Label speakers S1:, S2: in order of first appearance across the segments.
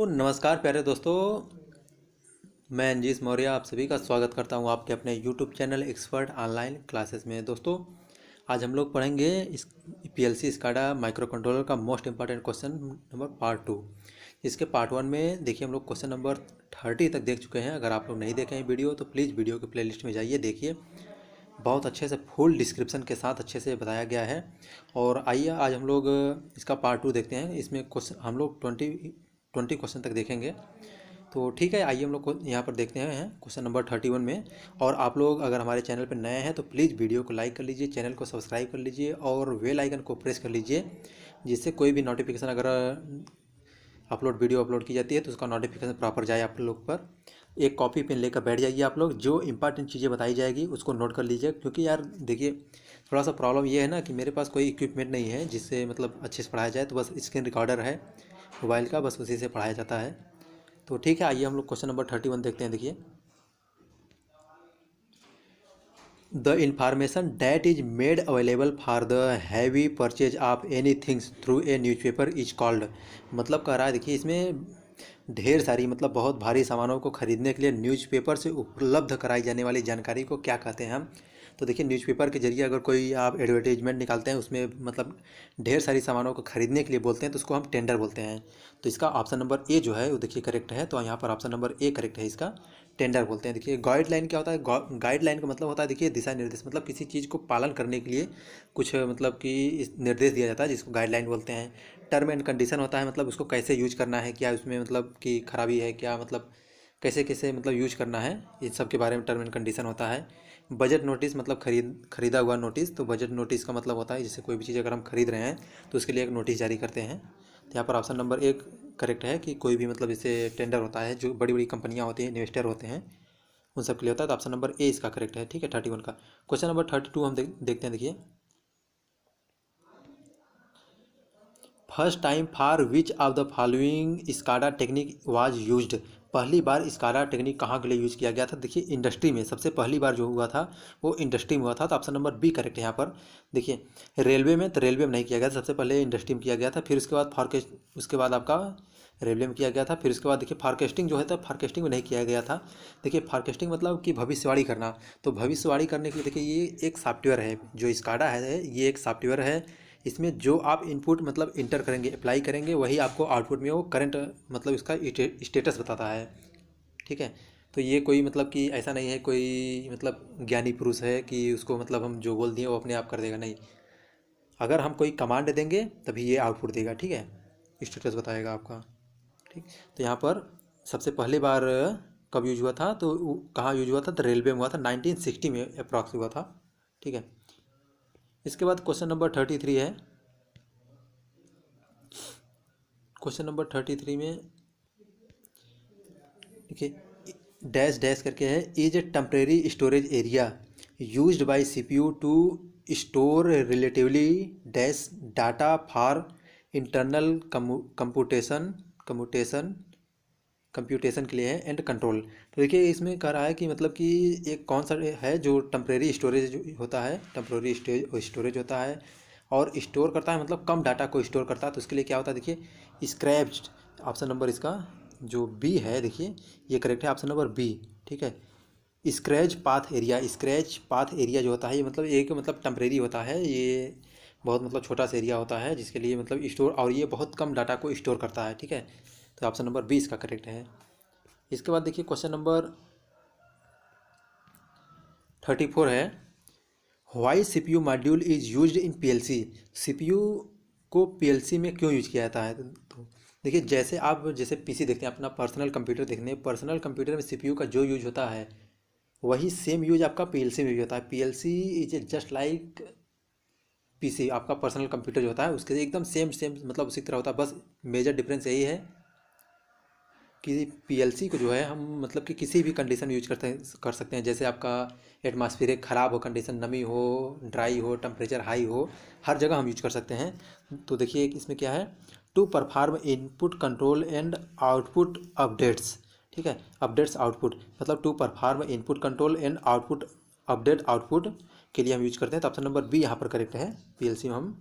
S1: नमस्कार प्यारे दोस्तों, मैं अंजीश मौर्य आप सभी का स्वागत करता हूं आपके अपने YouTube channel expert online classes में। दोस्तों, आज हम लोग पढ़ेंगे इस पीएलसी स्काडा माइक्रो कंट्रोलर का most important question number part 2। इसके पार्ट 1 में देखिए हम लोग क्वेश्चन नंबर 30 तक देख चुके हैं। अगर आप लोग नहीं देखे हैं वीडियो तो प्लीज़ वीडियो के प्लेलिस्ट में जाइए, देखिए बहुत अच्छे से फुल डिस्क्रिप्शन के साथ अच्छे से बताया गया है। और आइए आज हम लोग इसका पार्ट 2 देखते हैं। इसमें क्वेश्चन हम लोग 20 क्वेश्चन तक देखेंगे। तो ठीक है, आइए हम लोग को यहाँ पर देखते हैं क्वेश्चन नंबर 31 में। और आप लोग अगर हमारे चैनल पर नए हैं तो प्लीज़ वीडियो को लाइक कर लीजिए, चैनल को सब्सक्राइब कर लीजिए और बेल आइकन को प्रेस कर लीजिए, जिससे कोई भी नोटिफिकेशन अगर वीडियो अपलोड की जाती है तो उसका नोटिफिकेशन प्रॉपर जाए आप लोग पर। एक कॉपी पेन लेकर बैठ जाइए आप लोग, जो इंपॉर्टेंट चीज़ें बताई जाएगी उसको नोट कर लीजिए। क्योंकि यार देखिए, थोड़ा सा प्रॉब्लम ये है ना कि मेरे पास कोई इक्विपमेंट नहीं है जिससे मतलब अच्छे से पढ़ाया जाए, तो बस स्क्रीन रिकॉर्डर है मोबाइल का, बस उसी से पढ़ाया जाता है। तो ठीक है, आइए हम लोग क्वेश्चन नंबर 31 देखते हैं। देखिए, the information that is made available for the heavy purchase of any things through a newspaper is called. मतलब कह रहा है, देखिए इसमें ढेर सारी मतलब बहुत भारी सामानों को खरीदने के लिए न्यूज़पेपर से उपलब्ध कराई जाने वाली जानकारी को क्या कहते हैं हम। तो देखिए, न्यूज़पेपर के जरिए अगर कोई आप एडवर्टीजमेंट निकालते हैं, उसमें मतलब ढेर सारी सामानों को खरीदने के लिए बोलते हैं, तो उसको हम टेंडर बोलते हैं। तो इसका ऑप्शन नंबर ए जो है वो देखिए करेक्ट है। तो यहाँ पर ऑप्शन नंबर ए करेक्ट है, इसका टेंडर बोलते हैं। देखिए, गाइडलाइन क्या होता है? गाइडलाइन का मतलब होता है देखिए दिशा निर्देश, मतलब किसी चीज़ को पालन करने के लिए कुछ मतलब कि निर्देश दिया जाता है, जिसको गाइडलाइन बोलते हैं। टर्म एंड कंडीशन होता है, मतलब उसको कैसे यूज करना है, क्या उसमें मतलब कि खराबी है, क्या मतलब कैसे कैसे मतलब यूज करना है, इन सब के बारे में टर्म एंड कंडीशन होता है। बजट नोटिस मतलब खरीदा हुआ नोटिस। तो बजट नोटिस का मतलब होता है जैसे कोई भी चीज़ अगर हम खरीद रहे हैं तो उसके लिए एक नोटिस जारी करते हैं। तो यहाँ पर ऑप्शन नंबर एक करेक्ट है कि कोई भी मतलब जैसे टेंडर होता है, जो बड़ी बड़ी कंपनियाँ होती हैं, इन्वेस्टर होते हैं, उन सब के लिए होता है। तो ऑप्शन नंबर ए इसका करेक्ट है। ठीक है, 31 का। क्वेश्चन नंबर 32 हम देखते हैं। देखिए, first time for which of the following SCADA technique was used. पहली बार स्काडा टेक्निक कहाँ के लिए यूज़ किया गया था? देखिए, इंडस्ट्री में सबसे पहली बार जो हुआ था वो इंडस्ट्री में हुआ था। तो ऑप्शन नंबर बी करेक्ट है यहाँ पर। देखिए, रेलवे में तो रेलवे में नहीं किया गया था, सबसे पहले इंडस्ट्री में किया गया था। फिर उसके बाद उसके बाद आपका रेलवे में किया गया था। फिर उसके बाद देखिए फारकेस्टिंग जो है तो फारकेस्टिंग में नहीं किया गया था। देखिए, फारकेस्टिंग मतलब कि भविष्यवाणी करना। तो भविष्यवाणी करने के लिए देखिए ये एक सॉफ्टवेयर है, जो स्काडा है ये एक सॉफ्टवेयर है। इसमें जो आप इनपुट मतलब इंटर करेंगे, अप्लाई करेंगे, वही आपको आउटपुट में वो करंट मतलब इसका स्टेटस बताता है। ठीक है, तो ये कोई मतलब कि ऐसा नहीं है कोई मतलब ज्ञानी पुरुष है कि उसको मतलब हम जो बोल दिए वो अपने आप कर देगा, नहीं। अगर हम कोई कमांड देंगे तभी ये आउटपुट देगा। ठीक है, स्टेटस बताएगा आपका। ठीक, तो यहाँ पर सबसे पहली बार कब यूज हुआ था, तो कहाँ यूज हुआ था? तो रेलवे में हुआ था, 1960 में अप्रॉक्स हुआ था। ठीक है, इसके बाद क्वेश्चन नंबर 33 है। क्वेश्चन नंबर 33 में देखिए, डैश डैश करके है, is a temporary storage area used by CPU to store relatively dash data for internal computation computation computation के लिए है एंड कंट्रोल। तो देखिए, इसमें कह रहा है कि मतलब कि एक कौन सा है जो टेम्परेरी स्टोरेज होता है, टेम्परेरी स्टोरेज होता है और स्टोर करता है, मतलब कम डाटा को स्टोर करता है। तो उसके लिए क्या होता है? देखिए, स्क्रैप्ड ऑप्शन नंबर इसका जो बी है, देखिए ये करेक्ट है, ऑप्शन नंबर बी। ठीक है, scratch path area. Scratch path area जो होता है ये मतलब एक मतलब टेम्परेरी होता है, ये बहुत मतलब छोटा सा एरिया होता है जिसके लिए मतलब स्टोर, और ये बहुत कम डाटा को स्टोर करता है। ठीक है, तो ऑप्शन नंबर बी इसका करेक्ट है। इसके बाद देखिए क्वेश्चन नंबर 34 है, why CPU module is used in PLC. CPU को पीएलसी में क्यों यूज किया जाता है? तो देखिए, जैसे आप जैसे पीसी देखते हैं, अपना पर्सनल कंप्यूटर देखते हैं, पर्सनल कंप्यूटर में सीपीयू का जो यूज होता है वही सेम यूज आपका पीएलसी में भी होता है। PLC is just like PC, आपका पर्सनल कंप्यूटर जो होता है उसके एकदम सेम सेम मतलब उसी तरह होता है। बस मेजर डिफरेंस यही है कि पीएलसी को जो है हम मतलब कि किसी भी कंडीशन में यूज कर सकते हैं। जैसे आपका एटमॉस्फेरिक ख़राब हो कंडीशन, नमी हो, ड्राई हो, टेम्परेचर हाई हो, हर जगह हम यूज कर सकते हैं। तो देखिए इसमें क्या है, to perform input control and output updates. ठीक है, अपडेट्स आउटपुट मतलब to perform input control and output update output के लिए हम यूज करते हैं। तो ऑप्शन नंबर बी यहाँ पर करेक्ट है। पीएलसी में हम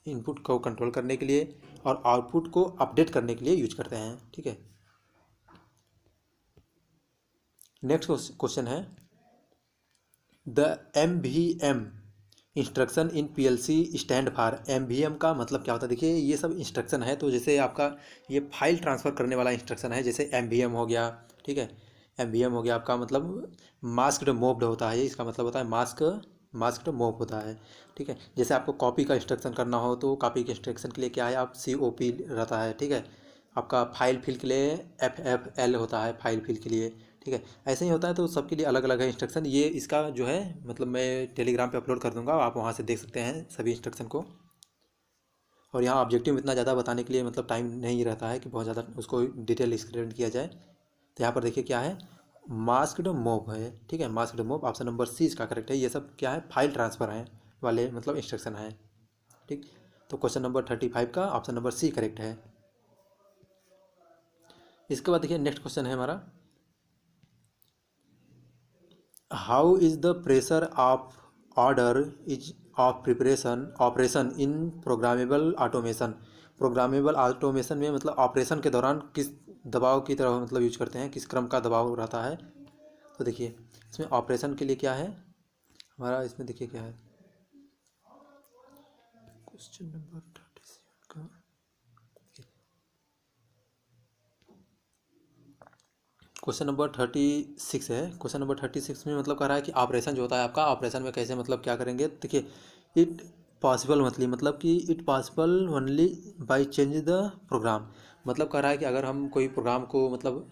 S1: इनपुट को कंट्रोल करने के लिए और आउटपुट को अपडेट करने के लिए यूज करते हैं। ठीक है, नेक्स्ट क्वेश्चन है the MVM instruction in PLC stand for. MVM का मतलब क्या होता है? देखिए ये सब इंस्ट्रक्शन है, तो जैसे आपका ये फाइल ट्रांसफ़र करने वाला इंस्ट्रक्शन है, जैसे MVM हो गया, ठीक है। MVM हो गया आपका मतलब मास्क्ड मोव्ड होता है, इसका मतलब होता है मास्क्ड मूव होता है, ठीक है। जैसे आपको कॉपी का इंस्ट्रक्शन करना हो तो कॉपी के इंस्ट्रक्शन के लिए क्या है, आप COP रहता है, ठीक है। आपका फाइल फिल के लिए FFL होता है, फाइल फिल के लिए, ठीक है। ऐसे ही होता है, तो सबके लिए अलग अलग है इंस्ट्रक्शन। ये इसका जो है मतलब मैं टेलीग्राम पे अपलोड कर दूंगा, आप वहाँ से देख सकते हैं सभी इंस्ट्रक्शन को। और यहाँ ऑब्जेक्टिव में इतना ज़्यादा बताने के लिए मतलब टाइम नहीं रहता है कि बहुत ज़्यादा उसको डिटेल एक्सप्लेन किया जाए। तो यहाँ पर देखिए क्या है, मास्क्ड मोव है, ठीक है। Masked mauve option number C इसका करेक्ट है। ये सब क्या है, फाइल ट्रांसफ़र है वाले मतलब इंस्ट्रक्शन है, ठीक। तो क्वेश्चन नंबर 35 का ऑप्शन नंबर C करेक्ट है। इसके बाद देखिए नेक्स्ट क्वेश्चन है हमारा, how is the pressure of order is of preparation operation in programmable automation. Programmable automation में मतलब ऑपरेशन के दौरान किस दबाव की तरह मतलब यूज करते हैं, किस क्रम का दबाव रहता है। तो देखिए इसमें ऑपरेशन के लिए क्या है हमारा, इसमें देखिए क्या है क्वेश्चन नंबर 37 का, क्वेश्चन नंबर 36 है। क्वेश्चन नंबर 36 में मतलब कह रहा है कि ऑपरेशन जो होता है आपका, ऑपरेशन में कैसे मतलब क्या करेंगे। देखिए इट पॉसिबल मतलब कि it possible only by change the program. मतलब कह रहा है कि अगर हम कोई प्रोग्राम को मतलब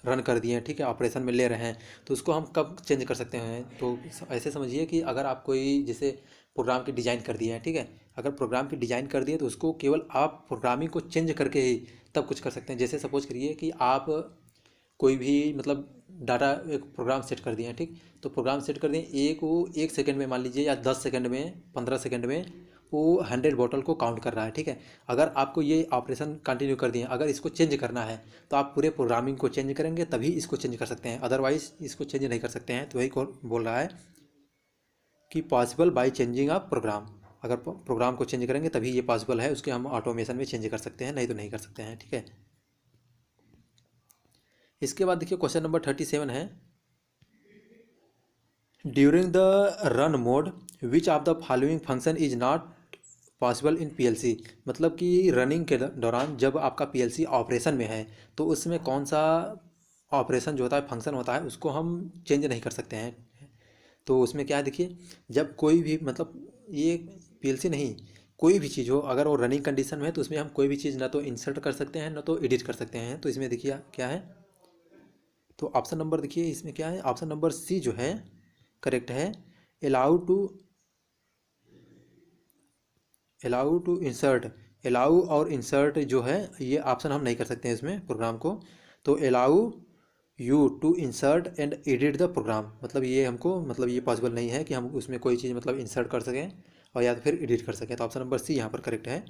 S1: रन कर दिए हैं, ठीक है, ऑपरेशन में ले रहे हैं, तो उसको हम कब चेंज कर सकते हैं। तो ऐसे समझिए कि अगर आप कोई जैसे प्रोग्राम की डिज़ाइन कर दिए हैं, ठीक है, अगर प्रोग्राम की डिज़ाइन कर दिए तो उसको केवल आप प्रोग्रामिंग को चेंज करके ही तब कुछ कर सकते हैं। जैसे सपोज करिए कि आप कोई भी मतलब डाटा एक प्रोग्राम सेट कर दिए हैं, ठीक। तो प्रोग्राम सेट कर दिए एक, वो 1 सेकंड में मान लीजिए या 10 सेकंड में 15 सेकंड में वो 100 बॉटल को काउंट कर रहा है, ठीक है। अगर आपको ये ऑपरेशन कंटिन्यू कर दिए, अगर इसको चेंज करना है तो आप पूरे प्रोग्रामिंग को चेंज करेंगे तभी इसको चेंज कर सकते हैं, अदरवाइज इसको चेंज नहीं कर सकते हैं। तो वही बोल रहा है कि possible by changing of program. अगर प्रोग्राम को चेंज करेंगे तभी ये पॉसिबल है, उसके हम ऑटोमेशन में चेंज कर सकते हैं, नहीं तो नहीं कर सकते हैं, ठीक है। इसके बाद देखिए क्वेश्चन नंबर 37 है, during the run mode which of the following function is not possible in PLC। मतलब कि रनिंग के दौरान जब आपका PLC ऑपरेशन में है तो उसमें कौन सा ऑपरेशन जो होता है, फंक्शन होता है, उसको हम चेंज नहीं कर सकते हैं। तो उसमें क्या है देखिए, जब कोई भी मतलब ये PLC नहीं, कोई भी चीज़ हो अगर वो रनिंग कंडीशन में है तो उसमें हम कोई भी चीज़ ना तो इंसर्ट कर सकते हैं ना तो एडिट कर सकते हैं। तो इसमें देखिए क्या है, तो ऑप्शन नंबर देखिए इसमें क्या है, ऑप्शन नंबर C जो है करेक्ट है। Allow to allow to insert, allow और इंसर्ट जो है ये ऑप्शन हम नहीं कर सकते हैं इसमें प्रोग्राम को। तो allow you to insert and edit the program, मतलब ये हमको मतलब ये पॉसिबल नहीं है कि हम उसमें कोई चीज़ मतलब इंसर्ट कर सकें और या तो फिर एडिट कर सकें। तो ऑप्शन नंबर C यहाँ पर करेक्ट है।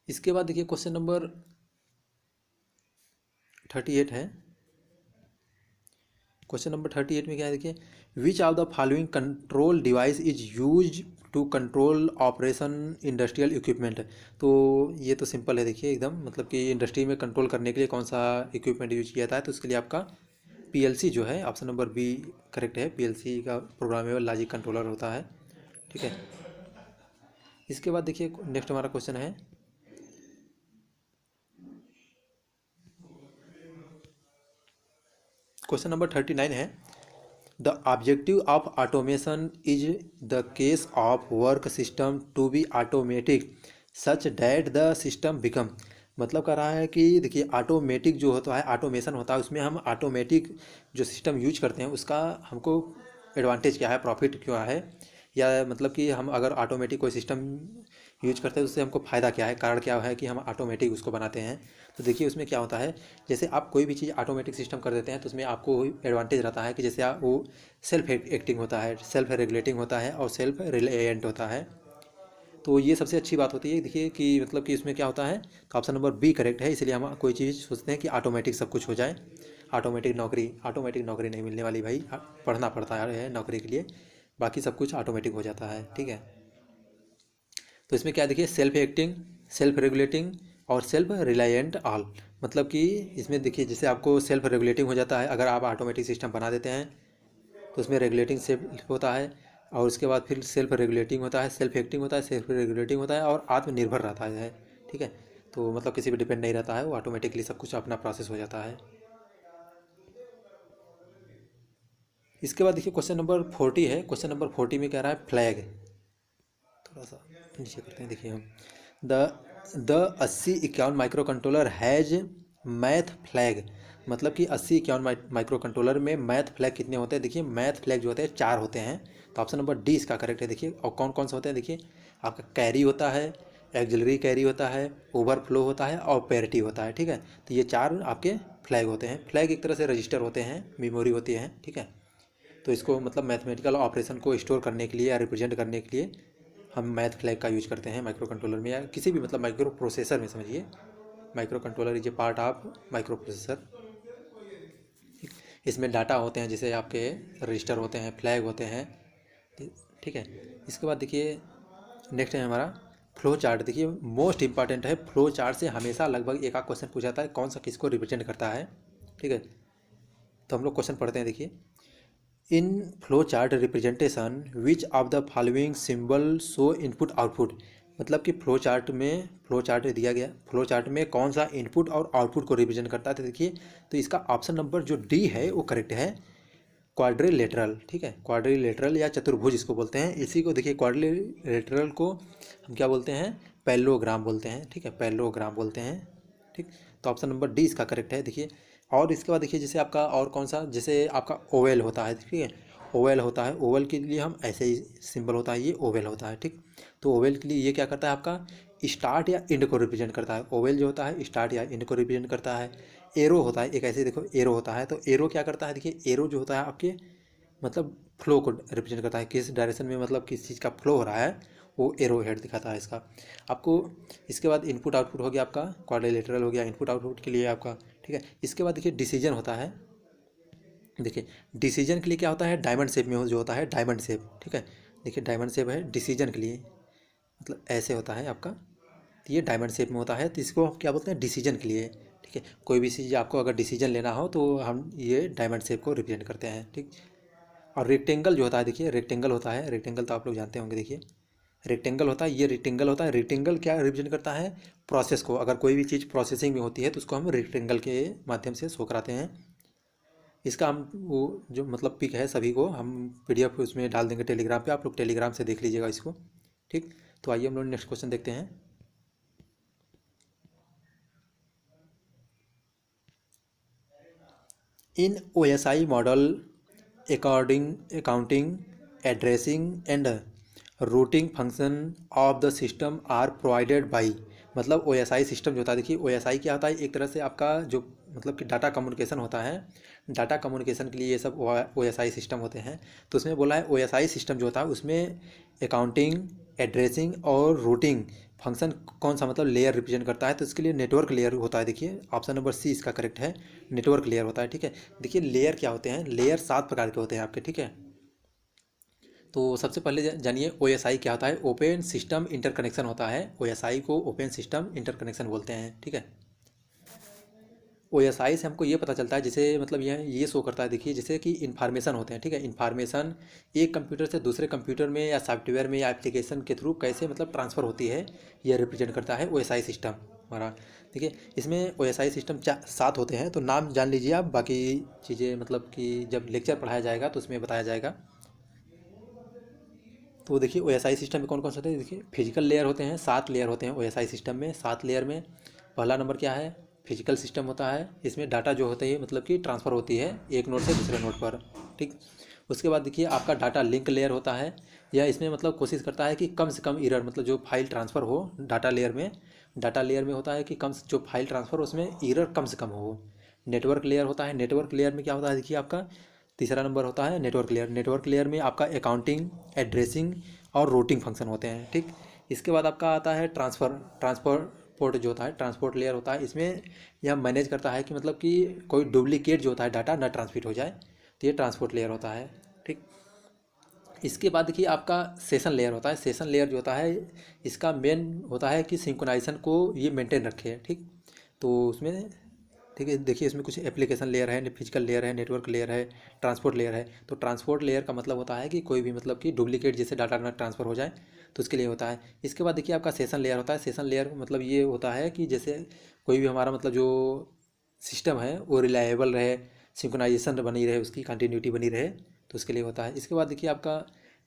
S1: इसके बाद देखिए क्वेश्चन नंबर 38 है। क्वेश्चन नंबर 38 में क्या है देखिए, which of the following control device is use to control operation industrial equipment. तो ये तो सिंपल है देखिए एकदम, मतलब कि इंडस्ट्री में कंट्रोल करने के लिए कौन सा इक्विपमेंट यूज किया जाता है, तो उसके लिए आपका PLC जो है ऑप्शन नंबर B करेक्ट है। PLC का प्रोग्रामेबल लॉजिक कंट्रोलर होता है, ठीक है। इसके बाद देखिए नेक्स्ट हमारा क्वेश्चन है, क्वेश्चन नंबर 39 है, the objective of automation is the case of work system to be automatic such that the system become. मतलब कह रहा है कि देखिए ऑटोमेटिक जो होता है, ऑटोमेशन होता है, उसमें हम ऑटोमेटिक जो सिस्टम यूज करते हैं उसका हमको एडवांटेज क्या है, प्रॉफिट क्या है, या मतलब कि हम अगर ऑटोमेटिक कोई सिस्टम यूज करते हैं उससे हमको फ़ायदा क्या है, कारण क्या है कि हम ऑटोमेटिक उसको बनाते हैं। तो देखिए उसमें क्या होता है, जैसे आप कोई भी चीज़ ऑटोमेटिक सिस्टम कर देते हैं तो उसमें आपको एडवांटेज रहता है कि जैसे आप वो सेल्फ एक्टिंग होता है, सेल्फ रेगुलेटिंग होता है और सेल्फ रिलायंट होता है। तो ये सबसे अच्छी बात होती है देखिए कि मतलब कि इसमें क्या होता है, तो ऑप्शन नंबर B करेक्ट है। इसलिए हम कोई चीज़ सोचते हैं कि ऑटोमेटिक सब कुछ हो जाए। ऑटोमेटिक नौकरी नहीं मिलने वाली भाई, पढ़ना पड़ता है नौकरी के लिए, बाकी सब कुछ ऑटोमेटिक हो जाता है, ठीक है। तो इसमें क्या देखिए, सेल्फ एक्टिंग, सेल्फ रेगुलेटिंग और सेल्फ रिलायंट ऑल, मतलब कि इसमें देखिए जैसे आपको सेल्फ रेगुलेटिंग हो जाता है, अगर आप ऑटोमेटिक सिस्टम बना देते हैं तो उसमें रेगुलेटिंग सेल्फ होता है, और उसके बाद फिर सेल्फ रेगुलेटिंग होता है, सेल्फ एक्टिंग होता है, सेल्फ रेगुलेटिंग होता है, और आत्मनिर्भर रहता है। ठीक है, तो मतलब किसी पे डिपेंड नहीं रहता है, वो ऑटोमेटिकली सब कुछ अपना प्रोसेस हो जाता है। इसके बाद देखिए क्वेश्चन नंबर 40 है। क्वेश्चन नंबर 40 में कह रहा है फ्लैग, थोड़ा सा नीचे करते हैं। देखिए हम the the 8051 micro controller has math flag, मतलब कि 8051 माइक्रो कंट्रोलर में मैथ फ्लैग कितने होते हैं। देखिए मैथ फ्लैग जो होते हैं 4 होते हैं, तो ऑप्शन नंबर डी इसका करेक्ट है। देखिए और कौन कौन से होते हैं, देखिए आपका कैरी होता है, एक्सिलरी कैरी होता है, ओवरफ्लो होता है और पेरिटी होता है। ठीक है, तो ये 4 आपके फ्लैग होते हैं। फ्लैग एक तरह से रजिस्टर होते हैं, मेमोरी होती है। ठीक है, तो इसको मतलब मैथमेटिकल ऑपरेशन को स्टोर करने के लिए या रिप्रेजेंट करने के लिए हम मैथ फ्लैग का यूज करते हैं माइक्रो कंट्रोलर में, या किसी भी मतलब माइक्रो प्रोसेसर में। समझिए micro controller is a part of micro processor. इसमें डाटा होते हैं, जैसे आपके रजिस्टर होते हैं, फ्लैग होते हैं। ठीक है, इसके बाद देखिए नेक्स्ट है हमारा फ्लो चार्ट। देखिए मोस्ट इंपॉर्टेंट है, फ्लो चार्ट से हमेशा लगभग एक आध क्वेश्चन पूछा जाता है, कौन सा किसको रिप्रेजेंट करता है। ठीक है, तो हम लोग क्वेश्चन पढ़ते हैं। देखिए in flow chart representation which of the following symbol show input output, मतलब कि फ्लो चार्ट दिया गया, फ्लो चार्ट में कौन सा इनपुट और आउटपुट को रिप्रेजेंट करता है। तो देखिए तो इसका ऑप्शन नंबर जो डी है वो करेक्ट है, क्वाड्रिलेटरल। ठीक है, क्वाड्रिलेटरल या चतुर्भुज इसको बोलते हैं। इसी को देखिए क्वाड्रिलेटरल को हम क्या बोलते हैं, पैरेललोग्राम बोलते हैं। ठीक है, पैरेललोग्राम बोलते हैं। ठीक, तो ऑप्शन नंबर डी इसका करेक्ट है। देखिए और इसके बाद देखिए जैसे आपका और कौन सा, जैसे आपका ओवेल होता है। ठीक है, ओवेल होता है, ओवेल के लिए हम ऐसे ही सिंबल होता है, ये ओवेल होता है। ठीक, तो ओवेल के लिए ये क्या करता है, आपका स्टार्ट या एंड को रिप्रेजेंट करता है। ओवेल जो होता है स्टार्ट या एंड को रिप्रेजेंट करता है। एरो होता है एक, ऐसे देखो एरो होता है, तो एरो क्या करता है, देखिए एरो जो होता है आपके मतलब फ्लो को रिप्रेजेंट करता है, किस डायरेक्शन में मतलब किस चीज़ का फ्लो हो रहा है, वो एरो हेड दिखाता है इसका आपको। इसके बाद इनपुट आउटपुट हो गया आपका, क्वाड्रिलेटरल हो गया इनपुट आउटपुट के लिए आपका। ठीक है, इसके बाद देखिए डिसीजन होता है। देखिए डिसीजन के लिए क्या होता है, डायमंड शेप में जो होता है, डायमंड शेप। ठीक है, देखिए डायमंड शेप है डिसीजन के लिए, मतलब ऐसे होता है आपका, तो ये डायमंड शेप में होता है, तो इसको क्या बोलते हैं, डिसीजन के लिए। ठीक है, कोई भी चीज़ आपको अगर डिसीजन लेना हो तो हम ये डायमंड शेप को रिप्रेजेंट करते हैं। ठीक, और रेक्टेंगल जो होता है, देखिए रेक्टेंगल होता है, रेक्टेंगल तो आप लोग जानते होंगे। देखिए रेक्टेंगल होता है, ये रेक्टेंगल होता है। रेक्टेंगल क्या रिप्रेजेंट करता है, प्रोसेस को। अगर कोई भी चीज़ प्रोसेसिंग में होती है तो उसको हम रेक्टेंगल के माध्यम से शो कराते हैं। इसका हम वो जो मतलब पिक है सभी को हम पीडीएफ उसमें डाल देंगे टेलीग्राम पे, आप लोग टेलीग्राम से देख लीजिएगा इसको। ठीक, तो आइए हम लोग नेक्स्ट क्वेश्चन देखते हैं। In OSI model accounting addressing and routing function of the system are provided by, मतलब OSI सिस्टम जो होता है। देखिए OSI क्या होता है, एक तरह से आपका जो मतलब कि डाटा कम्युनिकेशन होता है, डाटा कम्युनिकेशन के लिए ये सब OSI सिस्टम होते हैं। तो उसमें बोला है OSI सिस्टम जो होता है उसमें अकाउंटिंग एड्रेसिंग और रूटिंग फंक्शन कौन सा मतलब लेयर रिप्रेजेंट करता है, तो इसके लिए नेटवर्क लेयर होता है। देखिए ऑप्शन नंबर सी इसका करेक्ट है, नेटवर्क लेयर होता है। ठीक है, देखिए लेयर क्या होते हैं, लेयर 7 प्रकार के होते हैं आपके। ठीक है, तो सबसे पहले जानिए OSI क्या होता है, ओपन सिस्टम इंटरकनेक्शन होता है। OSI को ओपन सिस्टम इंटरकनेक्शन बोलते हैं। ठीक है, OSI से हमको ये पता चलता है, जैसे मतलब ये शो करता है। देखिए जैसे कि इन्फॉर्मेशन होते हैं। ठीक है, इन्फॉर्मेशन एक कंप्यूटर से दूसरे कंप्यूटर में या सॉफ्टवेयर में या एप्लीकेशन के थ्रू कैसे मतलब ट्रांसफ़र होती है, ये रिप्रेजेंट करता है OSI सिस्टम हमारा। देखिए इसमें OSI सिस्टम 7 होते हैं, तो नाम जान लीजिए आप, बाकी चीज़ें मतलब कि जब लेक्चर पढ़ाया जाएगा तो उसमें बताया जाएगा। तो देखिए OSI सिस्टम में कौन कौन से होते हैं, देखिए फिजिकल लेयर होते हैं, 7 लेयर होते हैं OSI सिस्टम में। 7 लेयर में पहला नंबर क्या है, फिजिकल सिस्टम होता है। इसमें डाटा जो होता है मतलब कि ट्रांसफ़र होती है एक नोड से दूसरे नोड पर। ठीक, उसके बाद देखिए आपका डाटा लिंक लेयर होता है, या इसमें मतलब कोशिश करता है कि कम से कम एरर मतलब जो फाइल ट्रांसफ़र हो डाटा लेयर में, डाटा लेयर में होता है कि कम जो फाइल ट्रांसफ़र उसमें एरर कम से कम हो। नेटवर्क लेयर होता है, नेटवर्क लेयर में क्या होता है, देखिए आपका तीसरा नंबर होता है नेटवर्क लेयर। नेटवर्क लेयर में आपका अकाउंटिंग एड्रेसिंग और रूटिंग फंक्शन होते हैं। ठीक, इसके बाद आपका आता है ट्रांसफ़र पोर्ट जो होता है, ट्रांसपोर्ट लेयर होता है। इसमें यह मैनेज करता है कि मतलब कि कोई डुप्लीकेट जो होता है डाटा ना ट्रांसमिट हो जाए, तो ये ट्रांसपोर्ट लेयर होता है। ठीक, इसके बाद देखिए आपका सेशन लेयर होता है। सेशन लेयर जो होता है इसका मेन होता है कि सिंक्रोनाइजेशन को ये मेंटेन रखे, ठीक। तो उसमें ठीक है, देखिए इसमें कुछ एप्लीकेशन लेयर है, फिजिकल लेयर है, नेटवर्क लेयर है, ट्रांसपोर्ट लेयर है। तो ट्रांसपोर्ट लेयर का मतलब होता है कि कोई भी मतलब कि डुप्लीकेट जैसे डाटा ना ट्रांसफ़र हो जाए, तो उसके लिए होता है। इसके बाद देखिए आपका सेशन लेयर होता है। सेशन लेयर मतलब ये होता है कि जैसे कोई भी हमारा मतलब जो सिस्टम है वो रिलायबल रहे, सिंक्रोनाइजेशन बनी रहे, उसकी कंटिन्यूटी बनी रहे, तो उसके लिए होता है। इसके बाद देखिए आपका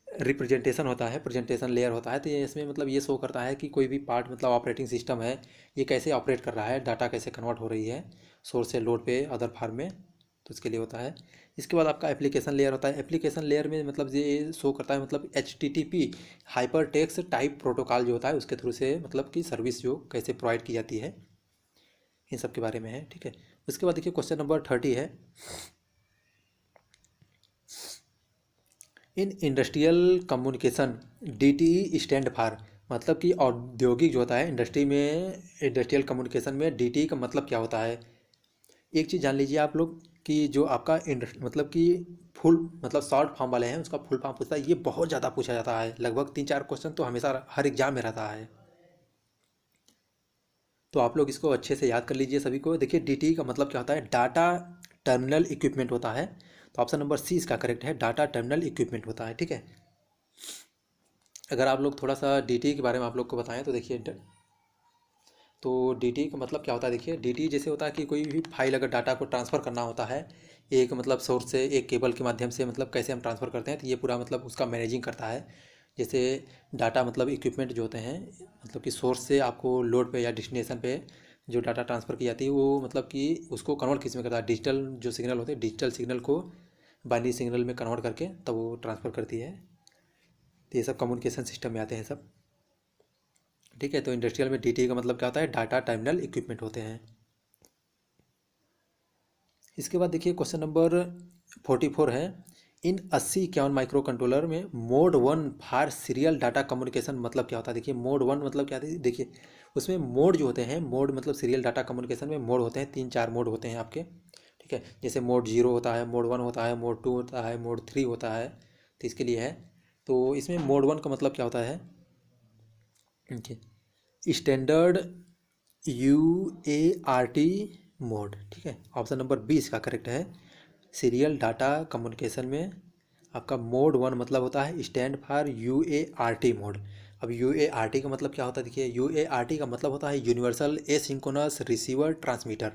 S1: रिप्रेजेंटेशन होता है, प्रेजेंटेशन लेयर होता है। तो ये इसमें मतलब ये शो करता है कि कोई भी पार्ट मतलब ऑपरेटिंग सिस्टम है ये कैसे ऑपरेट कर रहा है, डाटा कैसे कन्वर्ट हो रही है सोर्स से लोड पे अदर फार्म में, तो उसके लिए होता है। इसके बाद आपका एप्लीकेशन लेयर होता है। एप्लीकेशन लेयर में मतलब ये शो करता है मतलब HTTP hyper text type protocol जो होता है उसके थ्रू से मतलब कि सर्विस जो कैसे प्रोवाइड की जाती है, इन सब के बारे में है, ठीक है। उसके बाद देखिए क्वेश्चन नंबर 30 है, in industrial communication DTE stand for, मतलब कि औद्योगिक जो होता है इंडस्ट्री में, इंडस्ट्रियल कम्युनिकेशन में DTE का मतलब क्या होता है। एक चीज़ जान लीजिए आप लोग कि जो आपका मतलब कि फुल मतलब शॉर्ट फॉर्म वाले हैं उसका फुल फॉर्म पूछता है, ये बहुत ज़्यादा पूछा जाता है, लगभग 3-4 क्वेश्चन तो हमेशा हर एग्जाम में रहता है। तो आप लोग इसको अच्छे से याद कर लीजिए सभी को। देखिए DTE का मतलब क्या होता है, डाटा टर्मिनल इक्विपमेंट होता है। तो ऑप्शन नंबर सी इसका करेक्ट है, डाटा टर्मिनल इक्विपमेंट होता है, ठीक है। अगर आप लोग थोड़ा सा DTE के बारे में आप लोग को बताएं तो देखिए तो DTE का मतलब क्या होता है। देखिए DTE जैसे होता है कि कोई भी फाइल अगर डाटा को ट्रांसफ़र करना होता है एक मतलब सोर्स से एक केबल के माध्यम से, मतलब कैसे हम ट्रांसफ़र करते हैं, तो ये पूरा मतलब उसका मैनेजिंग करता है। जैसे डाटा मतलब इक्विपमेंट जो होते हैं मतलब कि सोर्स से आपको लोड पे या डेस्टिनेशन पे जो डाटा ट्रांसफ़र की जाती है वो मतलब कि उसको कन्वर्ट किस में करता है, डिजिटल जो सिग्नल होते हैं डिजिटल सिग्नल को बाइनरी सिग्नल में कन्वर्ट करके तब वो ट्रांसफ़र करती है। तो ये सब कम्युनिकेशन सिस्टम में आते हैं सब, ठीक है। तो इंडस्ट्रियल में DTE का मतलब क्या होता है, डाटा टर्मिनल इक्विपमेंट होते हैं। इसके बाद देखिए क्वेश्चन नंबर 44 है, इन 80-51 माइक्रो कंट्रोलर में mode 1 for serial data communication मतलब क्या होता है। देखिए मोड 1 मतलब क्या है, देखिए उसमें मोड जो होते हैं, मोड मतलब सीरियल डाटा कम्युनिकेशन में मोड होते हैं, 3-4 मोड होते हैं आपके, ठीक है। जैसे मोड 0 होता है, मोड 1 होता है, मोड 2 होता है, मोड 3 होता है, तो इसके लिए है। तो इसमें मोड 1 का मतलब क्या होता है, स्टैंडर्ड UART मोड, ठीक है। ऑप्शन नंबर 20 का करेक्ट है। सीरियल डाटा कम्युनिकेशन में आपका मोड 1 मतलब होता है स्टैंड फॉर UART मोड। अब UART का मतलब क्या होता है, देखिए UART का मतलब होता है universal asynchronous receiver transmitter.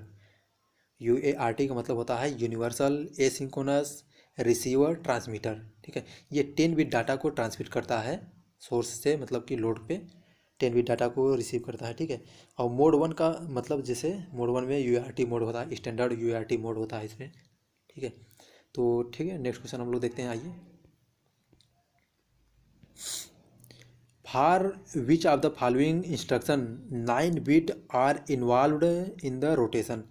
S1: UART का मतलब होता है यूनिवर्सल एसिंक्रोनस रिसीवर ट्रांसमीटर, ठीक है। ये 10 बिट डाटा को ट्रांसमिट करता है सोर्स से, मतलब कि लोड पे 10 बिट डाटा को रिसीव करता है, ठीक है। और मोड 1 का मतलब जैसे मोड 1 में UART मोड होता है, स्टैंडर्ड UART मोड होता है इसमें, ठीक है। तो ठीक है, नेक्स्ट क्वेश्चन हम लोग देखते हैं, आइए। For which of the following instruction 9 bit are involved in the rotation.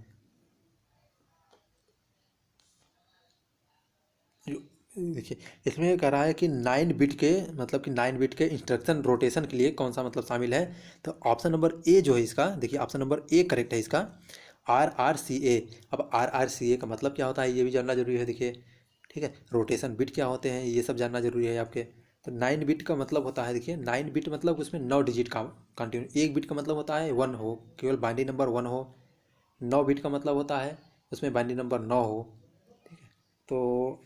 S1: देखिए इसमें कह रहा है कि 9 बिट के मतलब कि 9 बिट के इंस्ट्रक्शन रोटेशन के लिए कौन सा मतलब शामिल है। तो ऑप्शन नंबर ए जो है इसका, देखिए ऑप्शन नंबर ए करेक्ट है इसका, RRCA। अब RRCA का मतलब क्या होता है ये भी जानना जरूरी है, देखिए, ठीक है। रोटेशन बिट क्या होते हैं ये सब जानना जरूरी है आपके। तो 9 बिट का मतलब होता है, देखिए 9 बिट मतलब उसमें 9 डिजिट का कंटिन्यू, 1 बिट का मतलब होता है 1 हो, केवल बाइनरी नंबर 1 हो। 9 बिट का मतलब होता है उसमें बाइनरी नंबर 9 हो। तो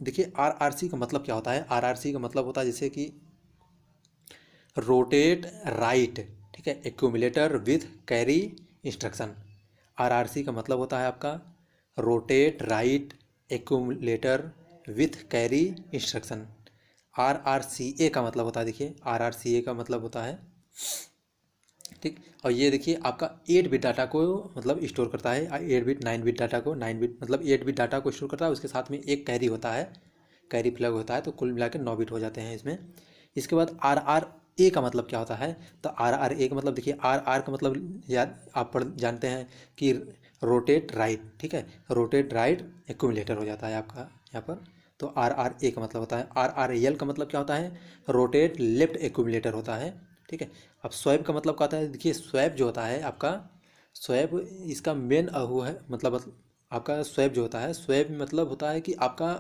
S1: देखिए RRC का मतलब क्या होता है, RRC का मतलब होता है जैसे कि रोटेट राइट, ठीक है, accumulator with carry instruction. RRC का मतलब होता है आपका rotate right accumulator with carry instruction. RRCA का मतलब होता है, देखिए RRCA का मतलब होता है, ठीक। और ये देखिए आपका 8 बिट डाटा को मतलब स्टोर करता है, 8 बिट 9 बिट डाटा को, 9 बिट मतलब 8 बिट डाटा को स्टोर करता है, उसके साथ में एक कैरी होता है, कैरी फ्लैग होता है, तो कुल मिला के 9 बिट हो जाते हैं इसमें। इसके बाद RRA का मतलब क्या होता है, तो RRA का मतलब देखिए RR का मतलब याद आप पढ़ जानते हैं कि रोटेट राइट, ठीक है, रोटेट राइट एक्यूमुलेटर हो जाता है आपका यहाँ पर। तो RRA का मतलब होता है। RRAL का मतलब क्या होता है, रोटेट लेफ्ट एक्यूमुलेटर होता है, ठीक है। अब स्वैप का मतलब क्या होता है, देखिए स्वैप जो होता है आपका, स्वैप इसका मेन वो है मतलब आपका स्वैप जो होता है, स्वैप मतलब होता है कि आपका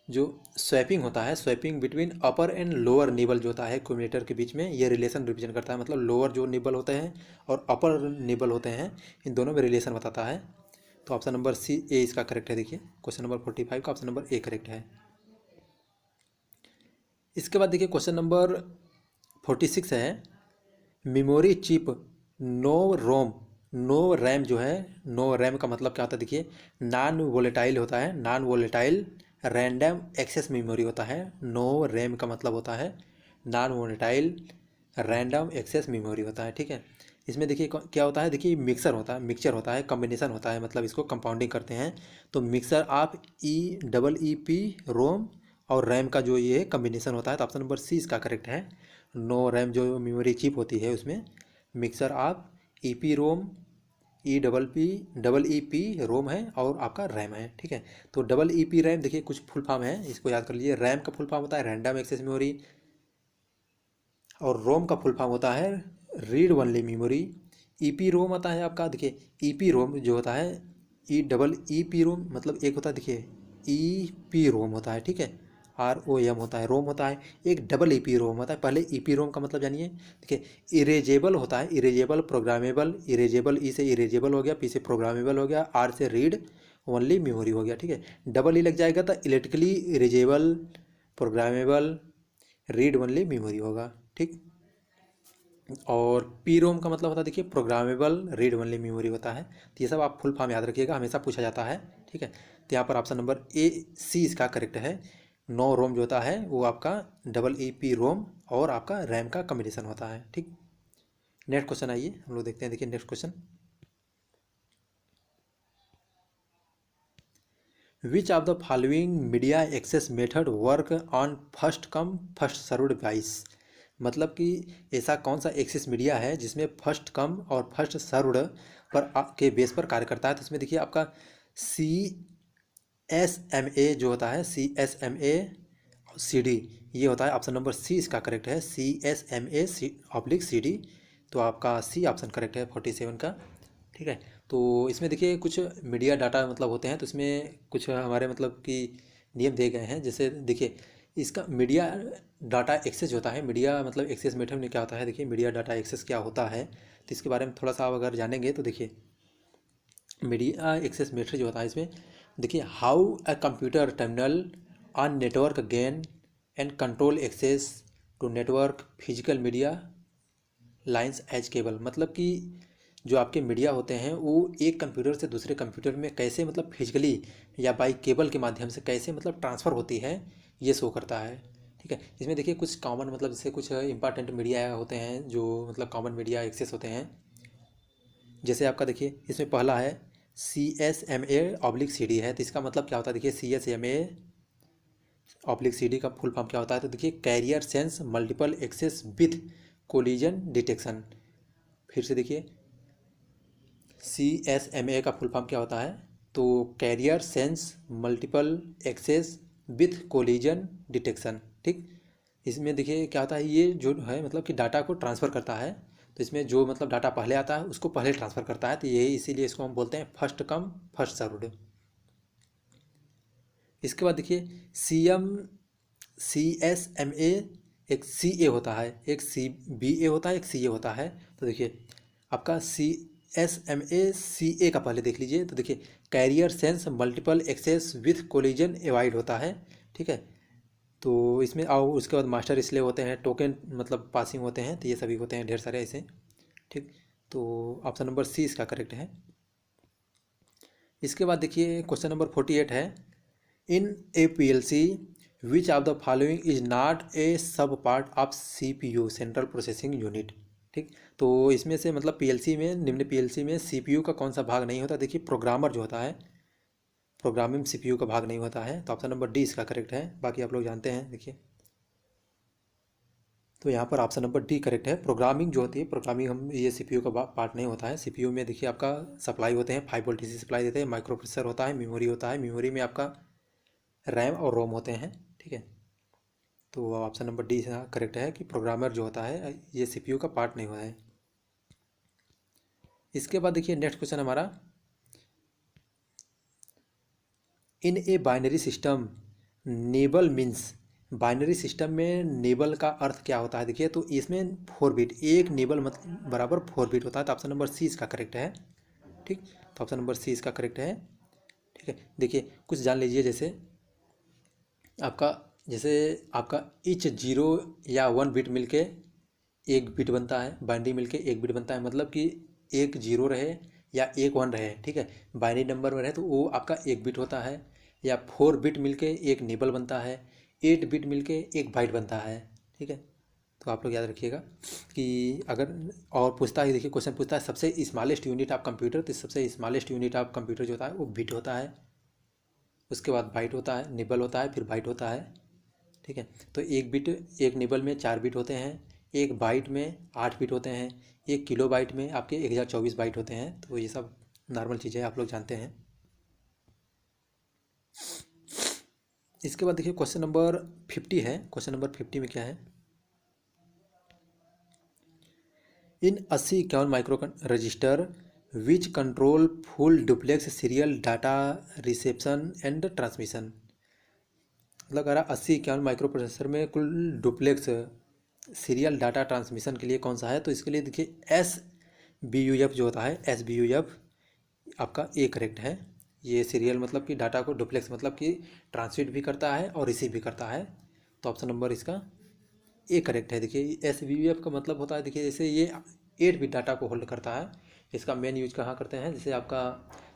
S1: जो स्वैपिंग होता है, swapping between upper and lower nibble जो होता है एक्यूमुलेटर के बीच में, ये रिलेशन रिप्रेजेंट करता है। मतलब लोअर जो निबल होते हैं और अपर निबल होते हैं, इन दोनों में रिलेशन बताता है। तो ऑप्शन नंबर सी ए इसका करेक्ट है। देखिए क्वेश्चन नंबर 45 का ऑप्शन नंबर ए करेक्ट है। इसके बाद देखिए क्वेश्चन नंबर 46 है, मेमोरी चिप नो रोम नो रैम जो है, नो रैम का मतलब क्या होता है? देखिए नॉन वोलेटाइल होता है, non volatile random access memory होता है। नो रैम का मतलब होता है non volatile random access memory होता है। ठीक है, इसमें देखिए क्या होता है? देखिए मिक्सचर होता है, कम्बिनेशन होता है, मतलब इसको कंपाउंडिंग करते हैं। तो मिक्सर आप EEE रोम और रैम का जो ये कम्बिनेशन होता है। तो ऑप्शन नंबर सी इसका करेक्ट है। नो रैम जो मेमोरी चिप होती है उसमें मिक्सर आप EP रोम, EEE रोम है और आपका रैम है। ठीक है, तो EEP रैम देखिए कुछ फुल फॉर्म है, इसको याद कर लीजिए। रैम का फुल फॉर्म होता है रैंडम एक्सेस मेमोरी, और रोम का फुल फॉर्म होता है रीड ओनली मेमोरी। EP रोम आता है आपका, देखिए EP रोम जो होता है, EEP रोम मतलब एक होता है, देखिए EP रोम होता है। ठीक है, ROM होता है, रोम होता है। एक EP रोम होता है। पहले EP रोम का मतलब जानिए। देखिए इरेजेबल होता है, इरेजेबल प्रोग्रामेबल, इरेजेबल ई से इरेजेबल हो गया, P से प्रोग्रामेबल हो गया, R से रीड ओनली मेमोरी हो गया। ठीक है, E लग जाएगा तो electrically erasable programmable read only memory होगा। ठीक, और पी रोम का मतलब होता है देखिए प्रोग्रामेबल रीड ओनली मेमोरी होता है। तो ये सब आप फुल फॉर्म याद रखिएगा, हमेशा पूछा जाता है। ठीक है, तो यहाँ पर ऑप्शन नंबर ए सी इसका करेक्ट है। नो रोम जो होता है वो आपका EEP रोम और आपका रैम का कम्बिनेशन होता है। ठीक, नेक्स्ट क्वेश्चन आइए हम लोग देखते हैं। देखिए next question, which of the following media access method work on first come first served bias? मतलब कि ऐसा कौन सा एक्सेस मीडिया है जिसमें फर्स्ट कम और फर्स्ट सर्व्ड पर के बेस पर कार्य करता है? तो इसमें देखिए आपका CSMA जो होता है, CSMA/CD ये होता है। ऑप्शन नंबर सी इसका करेक्ट है, CSMA/CD। तो आपका सी ऑप्शन करेक्ट है 47 का। ठीक है, तो इसमें देखिए कुछ मीडिया डाटा मतलब होते हैं, तो इसमें कुछ हमारे मतलब कि नियम दिए गए हैं। जैसे देखिए इसका मीडिया डाटा एक्सेस होता है, मीडिया मतलब एक्सेस मेथड में क्या होता है? देखिए मीडिया डाटा एक्सेस क्या होता है, तो इसके बारे में थोड़ा सा आप अगर जानेंगे तो देखिए मीडिया एक्सेस मेथड जो होता है इसमें देखिए, how a computer terminal on network gain and control access to network physical media lines as cable. मतलब कि जो आपके मीडिया होते हैं वो एक कंप्यूटर से दूसरे कंप्यूटर में कैसे मतलब फिजिकली या बाई केबल के माध्यम से कैसे मतलब ट्रांसफ़र होती है, ये शो करता है। ठीक है, इसमें देखिए कुछ कॉमन मतलब जैसे कुछ इंपॉर्टेंट मीडिया होते हैं जो मतलब कॉमन मीडिया एक्सेस होते हैं। जैसे आपका देखिए इसमें पहला है CSMA/CD है। तो इसका मतलब क्या होता है? देखिए CSMA/CD का फुल फॉर्म क्या होता है? तो देखिए carrier sense multiple access with collision detection. फिर से देखिए CSMA का फुल फॉर्म क्या होता है? तो carrier sense multiple access with collision detection. ठीक, इसमें देखिए क्या होता है, ये जो है मतलब कि डाटा को ट्रांसफ़र करता है। तो इसमें जो मतलब डाटा पहले आता है उसको पहले ट्रांसफ़र करता है, तो यही इसीलिए इसको हम बोलते हैं फर्स्ट कम फर्स्ट सर्व्ड। इसके बाद देखिए CSMA एक CA होता है, एक CBA होता है, एक CA होता है। तो देखिए आपका CSMA/CA का पहले देख लीजिए। तो देखिए carrier sense multiple access with collision avoid होता है। ठीक है, तो इसमें और उसके बाद मास्टर इसलिए होते हैं, टोकन मतलब पासिंग होते हैं, तो ये सभी होते हैं ढेर सारे ऐसे। ठीक, तो ऑप्शन नंबर सी इसका करेक्ट है। इसके बाद देखिए क्वेश्चन नंबर 48 है, in a PLC which of the following is not a sub part of CPU central processing unit. ठीक, तो इसमें से मतलब PLC में, निम्न PLC में CPU का कौन सा भाग नहीं होता? देखिए प्रोग्रामर जो होता है, प्रोग्रामिंग CPU का भाग नहीं होता है। तो ऑप्शन नंबर डी इसका करेक्ट है, बाकी आप लोग जानते हैं। देखिए तो यहाँ पर ऑप्शन नंबर डी करेक्ट है। प्रोग्रामिंग जो होती है, प्रोग्रामिंग हम ये CPU का पार्ट नहीं होता है। CPU में देखिए आपका सप्लाई होते हैं, 5 वोल्ट DC सप्लाई देते हैं, माइक्रो प्रोसेसर होता है, मेमोरी होता है, मेमोरी में आपका रैम और रोम होते हैं। ठीक है, तो ऑप्शन नंबर डी करेक्ट है कि प्रोग्रामर जो होता है ये CPU का पार्ट नहीं होता है। इसके बाद देखिए नेक्स्ट क्वेश्चन हमारा, in a binary system nibble means, binary system में नेबल का अर्थ क्या होता है देखिए, तो इसमें 4 बिट, एक नेबल मतलब बराबर 4 बिट होता है, तो ऑप्शन नंबर सी इसका करेक्ट है। ठीक, तो ऑप्शन नंबर सी इसका करेक्ट है। ठीक है, देखिए कुछ जान लीजिए, आपका जैसे आपका ईच जीरो या 1 बिट मिलके एक बिट बनता है, बाइनरी मिलके एक बिट बनता है, मतलब कि एक जीरो रहे या एक वन रहे, ठीक है, बाइनरी नंबर में रहे तो वो आपका एक बिट होता है, या 4 बिट मिलके एक निबल बनता है, 8 बिट मिलके एक बाइट बनता है। ठीक है, तो आप लोग याद रखिएगा कि अगर, और पूछता है, देखिए क्वेश्चन पूछता है सबसे स्मॉलेस्ट यूनिट ऑफ कंप्यूटर, तो सबसे स्मॉलेस्ट यूनिट ऑफ कंप्यूटर जो होता है वो बिट होता है, उसके बाद बाइट होता है, निबल होता है, फिर बाइट होता है। ठीक है, तो एक बिट, एक निबल में 4 बिट होते हैं, एक बाइट में 8 बिट होते हैं, एक किलो बाइट में आपके 1024 बाइट होते हैं। तो ये सब नॉर्मल चीज़ें आप लोग जानते हैं। इसके बाद देखिए क्वेश्चन नंबर 50 है। क्वेश्चन नंबर 50 में क्या है, इन 8051 micro register which control full duplex serial data reception and transmission. मतलब अगर 8051 माइक्रो प्रोसेसर में कुल डुप्लेक्स सीरियल डाटा ट्रांसमिशन के लिए कौन सा है, तो इसके लिए देखिए SBUF जो होता है, SBUF आपका ए करेक्ट है। ये सीरियल मतलब कि डाटा को, डुप्लेक्स मतलब कि ट्रांसमिट भी करता है और रिसीव भी करता है, तो ऑप्शन नंबर इसका ए करेक्ट है। देखिए SBUF का मतलब होता है, देखिए जैसे ये 8 बिट डाटा को होल्ड करता है। इसका मेन यूज कहाँ करते हैं, जैसे आपका,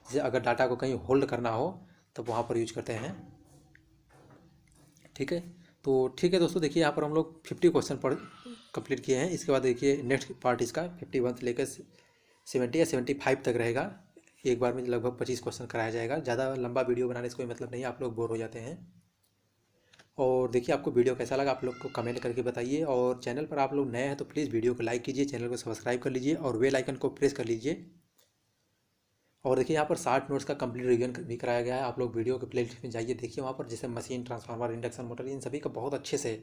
S1: जैसे अगर डाटा को कहीं होल्ड करना हो तो वहाँ पर यूज करते हैं। ठीक है, तो ठीक है दोस्तों, देखिए यहाँ पर हम लोग 50 क्वेश्चन पढ़ कंप्लीट किए हैं। इसके बाद देखिए नेक्स्ट पार्ट इसका 51 से लेकर 70 या 75 तक रहेगा। एक बार में लगभग 25 क्वेश्चन कराया जाएगा। ज़्यादा लंबा वीडियो बनाने से कोई मतलब नहीं है, आप लोग बोर हो जाते हैं। और देखिए आपको वीडियो कैसा लगा आप लोग को कमेंट करके बताइए, और चैनल पर आप लोग नए हैं तो प्लीज़ वीडियो को लाइक कीजिए, चैनल को सब्सक्राइब कर लीजिए और बेल आइकन को प्रेस कर लीजिए। और देखिए यहाँ पर 60 नोट्स का कंप्लीट रिवीजन भी कराया गया है। आप लोग वीडियो के प्लेलिस्ट में जाइए, देखिए वहाँ पर जैसे मशीन, ट्रांसफार्मर, इंडक्शन मोटर, इन सभी का बहुत अच्छे से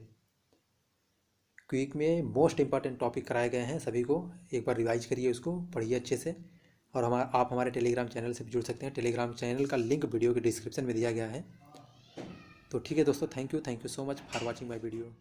S1: क्विक में मोस्ट इंपॉर्टेंट टॉपिक कराए गए हैं। सभी को एक बार रिवाइज करिए, उसको पढ़िए अच्छे से। और आप हमारे टेलीग्राम चैनल से भी जुड़ सकते हैं। टेलीग्राम चैनल का लिंक वीडियो के डिस्क्रिप्शन में दिया गया है। तो ठीक है दोस्तों, thank you so much for watching my video.